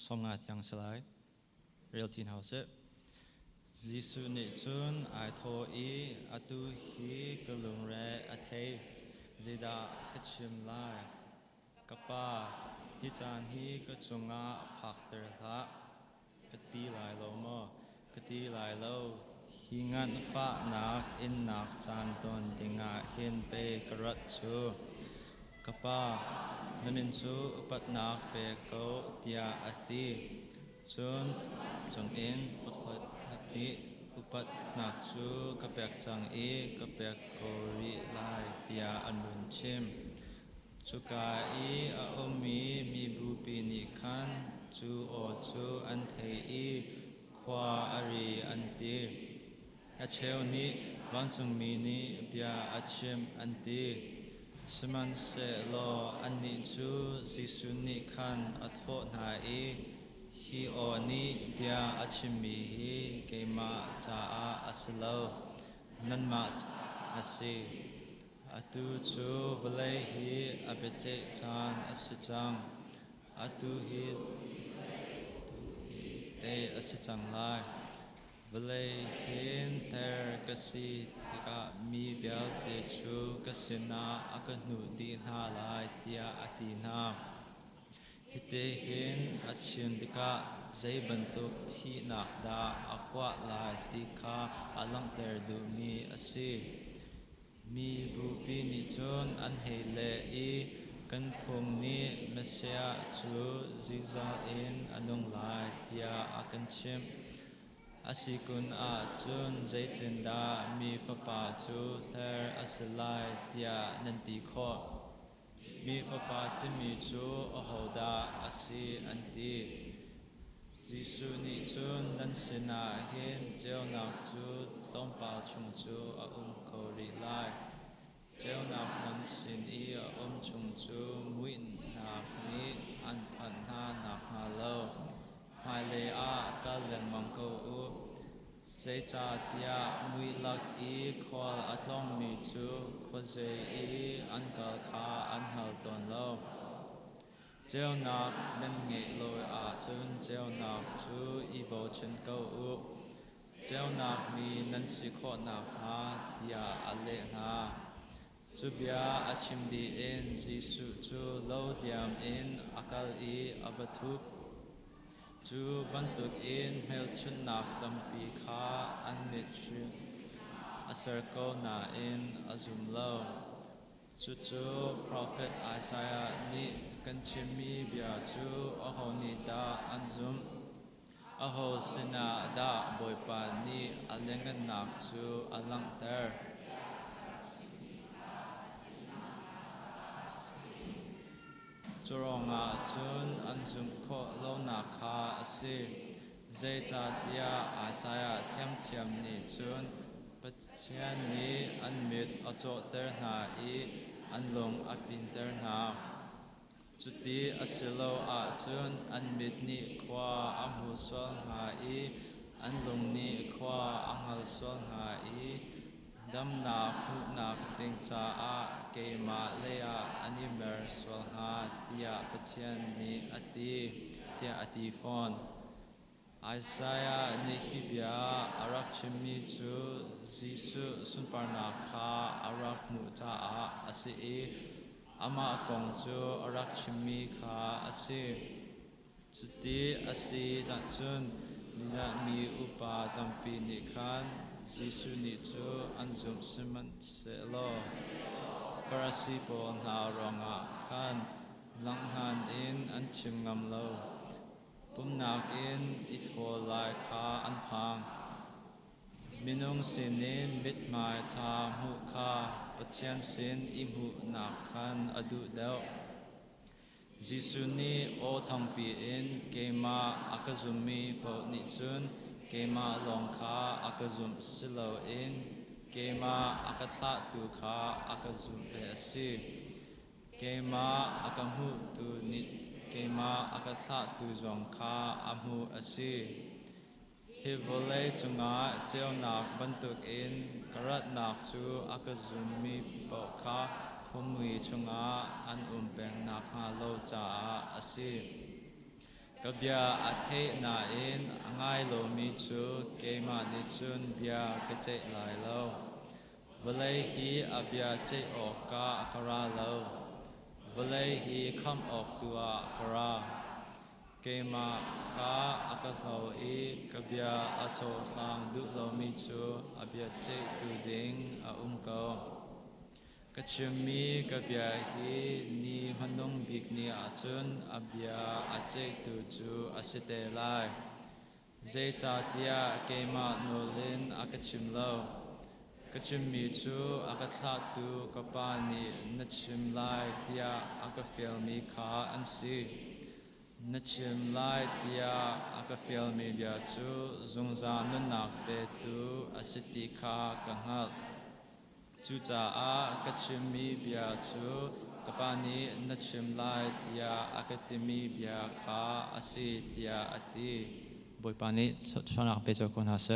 som nga thiang salai real tin house Jisu ni chun ai tho I atu hi kalung re athei zida kachim lai kapa hi chan hi kachunga phak ter tha kati lai lo mo kati lai lo hi ngan fa nak in nak chan ton dinga hin pe karat chu kapa namin chu upat nak pe ko tia ati chun chung in pakhat hati upat nak chu kapek chang I kapek ko ri lai tia anun chim chuka I a omi mi bu pi ni khan chu o chu an thei I khwa ari an ti a cheu ni wang chung mi ni bia a chim an ti Siman se lo ani chu Jisu ni khan a tho na I hi o ni bia a chim mi hi keima cha a aslo nan ma asi atu chu valai hi abete chan asichang atu hi te asichang lai valai hin ther kasi tika mi bial te chu kasina akanu di na lai tia ati na hite hin achin tika zai bantuk thi nak da akhwa lai tika alang ter du mi asi mi bu pi ni chon an hei le I kan phum ni mesia chu zizal in anung lai tia akan chim asikun a chun zaitin da mi fapa chu ther asalai tia nanti kho mi fapa ti mi chu ahoda asi anti Jisu ni chun nan sina hin cheu nak chu tompa chung chu a ko ri lai cheu nak nan sin I a chung chu muin nak ni an phan na nak ha lo mai le a ka len mang ko u sei cha tia mui lak I khwal atlong mi chu khwaze I an kal kha an hal ton lo cheu nak nan nge lo a chun cheu nak chu I bo chen ko u cheu nak mi nan si kho nak ha tia ale na chu bia achim di in Jisu chu lo diam in akal I abathup chu bantuk in mel chun nak tampi kha an mit chun asar ko na in azum lo chu prophet Isaiah ni kan chimi bia chu aho ni da anzum aho sina da boipa ni alengan nak chu alang ter churonga chun anzum kho lo na kha asi zai cha tia Isaiah thiam ni chun pathian ni an mit acho ter na I an long apin ter na chuti asilo a chun an mit ni khwa amhu sol na I an long ni khwa angal sol na I dam na hu na ting cha a keima leya animer sol na tia pathian ni ati phone Isaiah ni hibia arak chimi chu Jisu sunparna kha arak mu cha a asi I ama kong chu arak chimi kha asi chuti asi dan chun zina mi upa tampi ni khan Jisu ni chu anzum siman se lo Pharisee po na ronga khan langhan in an chim ngam lo pumnak in itho lai kha an phang minung sinin mit mai tha mu kha pathian sin I mu nak khan adu deu Jisu ni o thampi in keima akazumi po ni chun keima long kha akazum silo in keima akatha tu kha akazum pe asi keima akamu tu ni keima akatha tu zong kha amu asi hi volei chunga cheu nak bantuk in karat nak chu akazumi po kha khumui chunga an peng nak ha lo cha asi กบยาอาเทนาอินง่ายโลมีจูเกมาดิจุนเบียกเจลายโลวเลยฮีอาเบียเจออกกาอักราโลวเลยฮีคำออกตัวอักราเกมาข้าอักโลอีกบยาอาโจขังดุโลมีจูอาเบียเจตูดิงอาโกกชิมีกับยาฮีนีมันนงบิกนีอาจุนอับยาอาเจตูจูอาสิเตไลเจจาติยาเกมาโนลินอากชิมโลกชิมีจูอากทลาตูกปานีนัชิมไลติยาอากฟิลมีขาอันซีนัชิมไลติยาอากฟิลมีเบียจูจงจานุนักเปตูอาสิติขากังหัลจูจ่าอากชิมมีเบียจูกปานีนัชิมไลติยาอากติมีเบียขาอาสิติยาอติบอยปานีชนักเปจคนหาเส